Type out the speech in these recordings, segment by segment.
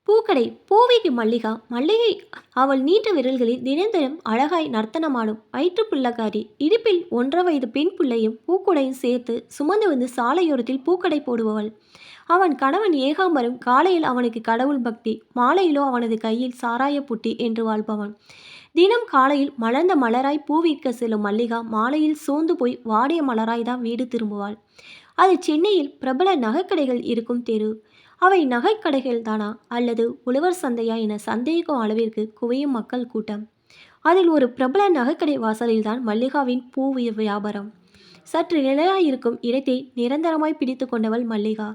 பூக்கடை பூவைக்கு மல்லிகா மல்லிகை அவள் நீண்ட விரல்களில் தினந்தனம் அழகாய் நர்த்தனமாடும் வயிற்று புள்ளக்காரி இடுப்பில் 1.5 வயது பெண் பிள்ளையும் பூக்குடையும் சேர்த்து சுமந்து வந்து சாலையோரத்தில் பூக்கடை போடுபவள். அவன் கணவன் ஏகாம்பரம் காலையில் அவனுக்கு கடவுள் பக்தி, மாலையிலோ அவனது கையில் சாராய புட்டி என்று வாழ்பவன். தினம் காலையில் மலர்ந்த மலராய் பூ விற்க செல்லும் மல்லிகா மாலையில் சோர்ந்து போய் வாடிய மலராய் தான் வீடு திரும்புவாள். அது சென்னையில் பிரபல நகைக்கடைகள் இருக்கும் தெரு. அவை நகைக்கடைகள் தானா அல்லது உழவர் சந்தையா என சந்தேகிக்கும் அளவிற்கு குவியும் மக்கள் கூட்டம். அதில் ஒரு பிரபல நகைக்கடை வாசலில்தான் மல்லிகாவின் பூ வியாபாரம். சற்று நிலையாயிருக்கும் இடத்தை நிரந்தரமாய் பிடித்து கொண்டவள் மல்லிகா.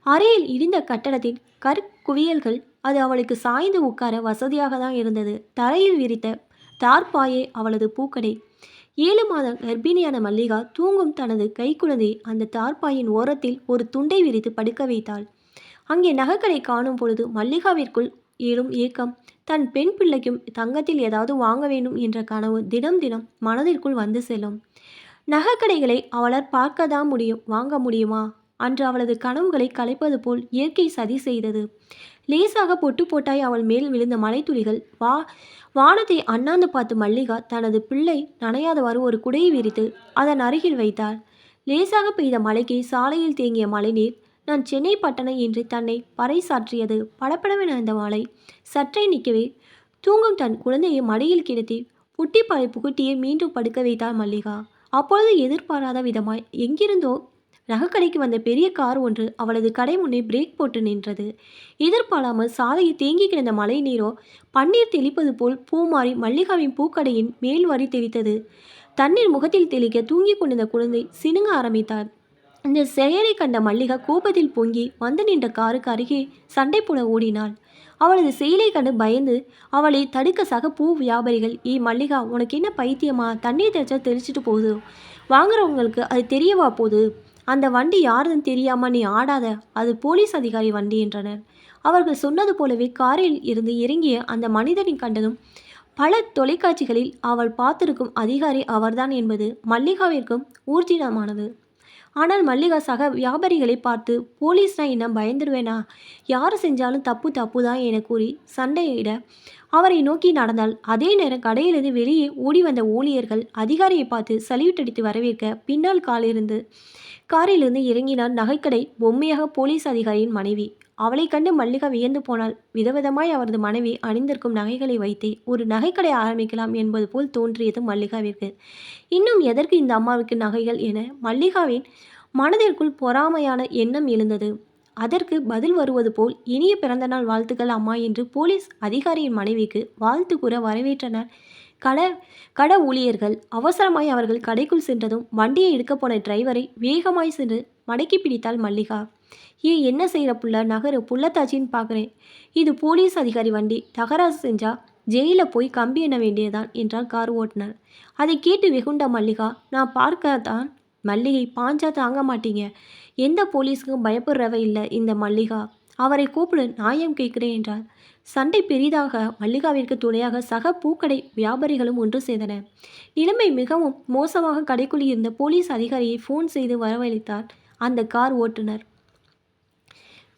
அறையில் இடிந்த கட்டடத்தின் கற்குவியல்கள் அது அவளுக்கு சாய்ந்து உட்கார வசதியாக தான் இருந்தது. தரையில் விரித்த தார்பாயே அவளது பூக்கடை. 7 மாத கர்ப்பிணியான மல்லிகா தூங்கும் தனது கைக்குழந்தையை அந்த தார்பாயின் ஓரத்தில் ஒரு துண்டை விரித்து படுக்க வைத்தாள். அங்கே நகைக்கடை காணும் பொழுது மல்லிகாவிற்குள் எழும் ஏக்கம், தன் பெண் பிள்ளைக்கும் தங்கத்தில் ஏதாவது வாங்க வேண்டும் என்ற கனவு தினம் தினம் மனதிற்குள் வந்து செல்லும். நகைக்கடைகளை அவளால் பார்க்கதான் முடியும், வாங்க முடியுமா? அன்று அவளது கனவுகளை கலைப்பது போல் இயற்கை சதி செய்தது. லேசாக பொட்டு போட்டாய் அவள் மேல் விழுந்த மலைத்துளிகள். வானத்தை அண்ணாந்து பார்த்து மல்லிகா தனது பிள்ளை நனையாதவாறு ஒரு குடையை விரித்து அதன் அருகில் வைத்தாள். லேசாக பெய்த மழைக்கு சாலையில் தேங்கிய மழைநீர் நான் சென்னை பட்டணம் என்று தன்னை பறைசாற்றியது. படப்படவென அந்த மழை சற்றே நிற்கவே தூங்கும் தன் குழந்தையை மடியில் கிடத்தி புட்டி புகுட்டியை மீண்டும் படுக்க வைத்தாள் மல்லிகா. அப்பொழுது எதிர்பாராத விதமாய் எங்கிருந்தோ நகைக்கடைக்கு வந்த பெரிய கார் ஒன்று அவளது கடை முன்னே பிரேக் போட்டு நின்றது. எதிர்பாராமல் சாலையில் தேங்கி கிடந்த மழை நீரோ பன்னீர் தெளிப்பது போல் பூமாறி மல்லிகாவின் பூக்கடையின் மேல் வரி தெளித்தது. தண்ணீர் முகத்தில் தெளிக்க தூங்கி கொண்டிருந்த குழந்தை சினுங்க ஆரம்பித்தார். இந்த செயலை கண்ட மல்லிகா கோபத்தில் பொங்கி வந்து நின்ற காருக்கு அருகே சண்டை போட ஓடினாள். அவளது செயலை கண்டு பயந்து அவளை தடுக்க சக பூ வியாபாரிகள், மல்லிகா, உனக்கு என்ன பைத்தியமா? தண்ணீர் தெளிச்சா தெளிச்சிட்டு போகுது, வாங்குறவங்களுக்கு அது தெரியவா போகுது? அந்த வண்டி யாருன்னு தெரியாம நீ ஆடாத, அது போலீஸ் அதிகாரி வண்டி என்றனர். அவர்கள் சொன்னது போலவே காரில் இருந்து இறங்கிய அந்த மனிதனை கண்டதும் பல தொலைக்காட்சிகளில் அவள் பார்த்திருக்கும் அதிகாரி அவர்தான் என்பது மல்லிகாவிற்கும் ஊர்ஜிதமானது. ஆனால் மல்லிகா சக வியாபாரிகளை பார்த்து, போலீஸ்னா என்ன, பயந்துடுவேனா? யார் செஞ்சாலும் தப்பு தப்பு தான் என கூறி சண்டையிட அவரை நோக்கி நடந்தாள். அதே நேரம் கடையிலிருந்து வெளியே ஓடி வந்த ஊழியர்கள் அதிகாரியை பார்த்து சல்யூட் அடித்து வரவேற்க பின்னால் காரிலிருந்து இறங்கினார் நகைக்கடை பொம்மையாக போலீஸ் அதிகாரியின் மனைவி. அவளை கண்டு மல்லிகா வியந்து போனாள். விதவிதமாய் அவரது மனைவி அணிந்திருக்கும் நகைகளை வைத்தே ஒரு நகைக்கடை ஆரம்பிக்கலாம் என்பது போல் தோன்றியது மல்லிகாவிற்கு. இன்னும் எதற்கு இந்த அம்மாவுக்கு நகைகள் என மல்லிகாவின் மனதிற்குள் பொறாமையான எண்ணம் எழுந்தது. அதற்கு பதில் வருவது போல், இனிய பிறந்தநாள் வாழ்த்துக்கள் அம்மா என்று போலீஸ் அதிகாரியின் மனைவிக்கு வாழ்த்து கூற வரவேற்றனர் கட ஊழியர்கள். அவசரமாய் அவர்கள் கடைக்குள் சென்றதும் வண்டியை எடுக்கப் போன டிரைவரை வேகமாய் சென்று மடக்கி பிடித்தாள் மல்லிகா. என்ன செய்கிற புள்ள, நகரு, புள்ளத்தாச்சின்னு பார்க்குறேன். இது போலீஸ் அதிகாரி வண்டி, தகராறு செஞ்சா ஜெயிலில் போய் கம்பி எண்ண வேண்டியதான் என்றார் கார் ஓட்டுநர். அதை கேட்டு வெகுண்ட மல்லிகா, நான் பார்க்கத்தான் மல்லிகை, பாஞ்சா தாங்க மாட்டீங்க. எந்த போலீஸுக்கும் பயப்படுறவ இல்லை இந்த மல்லிகா. அவரை கூப்பிடு, நியாயம் கேட்கிறேன் என்றார். சண்டை பெரிதாக மல்லிகாவிற்கு துணையாக சக பூக்கடை வியாபாரிகளும் ஒன்று சேர்ந்தனர். நிலைமை மிகவும் மோசமாக கடைக்குள் இருந்த போலீஸ் அதிகாரியை ஃபோன் செய்து வரவழைத்தார் அந்த கார் ஓட்டுநர்.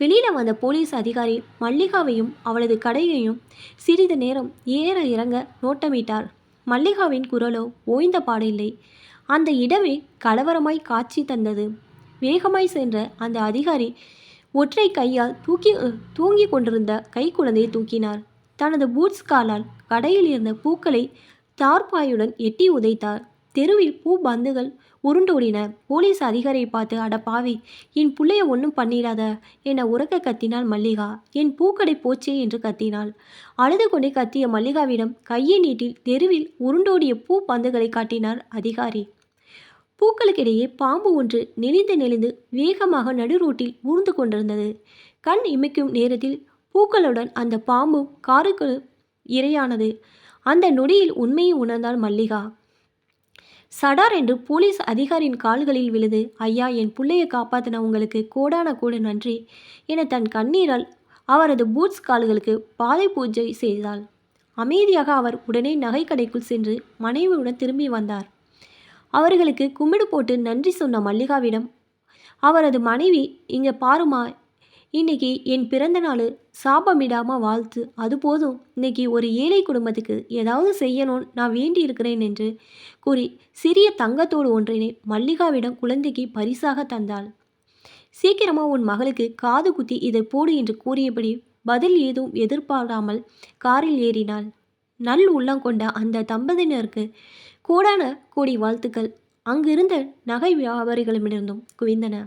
வெளியில் வந்த போலீஸ் அதிகாரி மல்லிகாவையும் அவளது கடையையும் சிறிது நேரம் ஏற இறங்க நோட்டமிட்டார். மல்லிகாவின் குரலோ ஓய்ந்த பாடில்லை. அந்த இடமே கலவரமாய் காட்சி தந்தது. வேகமாய் சென்ற அந்த அதிகாரி ஒற்றை கையால் தூங்கி கொண்டிருந்த கைக்குழந்தையை தூக்கினார். தனது பூட்ஸ் காலால் கடையில் இருந்த பூக்களை தார்பாயுடன் எட்டி உதைத்தார். தெருவில் பூ பந்துகள் உருண்டோடின. போலீஸ் அதிகாரியை பார்த்து, அட பாவி, என் பிள்ளைய ஒன்றும் பண்ணிடாத என உறக்க கத்தினாள் மல்லிகா. என் பூக்கடை போச்சே என்று கத்தினாள். அழுது கொண்டே கத்திய மல்லிகாவிடம் கையை நீட்டி தெருவில் உருண்டோடிய பூ பந்துகளை காட்டினார் அதிகாரி. பூக்களுக்கிடையே பாம்பு ஒன்று நெளிந்து வேகமாக நடுரோட்டில் ஊர்ந்து கொண்டிருந்தது. கண் இமைக்கும் நேரத்தில் பூக்களுடன் அந்த பாம்பு காருக்கு இரையானது. அந்த நொடியில் உண்மையை உணர்ந்தாள் மல்லிகா. சடார் என்று போலீஸ் அதிகாரியின் கால்களில் விழுது, ஐயா, என் பிள்ளையை காப்பாற்றின உங்களுக்கு கோடான கோடு நன்றி என தன் கண்ணீரால் அவரது பூட்ஸ் கால்களுக்கு பாதை பூஜை செய்தாள். அமைதியாக அவர் உடனே நகைக்கடைக்குள் சென்று மனைவியுடன் திரும்பி வந்தார். அவர்களுக்கு கும்பிடு போட்டு நன்றி சொன்ன மல்லிகாவிடம் அவரது மனைவி, இங்கே பாருமா, இன்னைக்கு என் பிறந்த நாள், சாபமிடாம வாழ்த்து. அது போதும். இன்னைக்கு ஒரு ஏழை குடும்பத்துக்கு ஏதாவது செய்யணும்னு நான் வேண்டியிருக்கிறேன் என்று கூறி, சிறிய தங்கத்தோடு ஒன்றினை மல்லிகாவிடம் குழந்தைக்கு பரிசாக தந்தாள். சீக்கிரமா உன் மகளுக்கு காது குத்தி இதை போடு என்று கூறியபடி பதில் ஏதும் எதிர்பாராமல் காரில் ஏறினாள். நல் உள்ளம் கொண்ட அந்த தம்பதியினருக்கு கோடான கோடி வாழ்த்துக்கள் அங்கிருந்த நகை வியாபாரிகளிடமிருந்தும் குவிந்தன.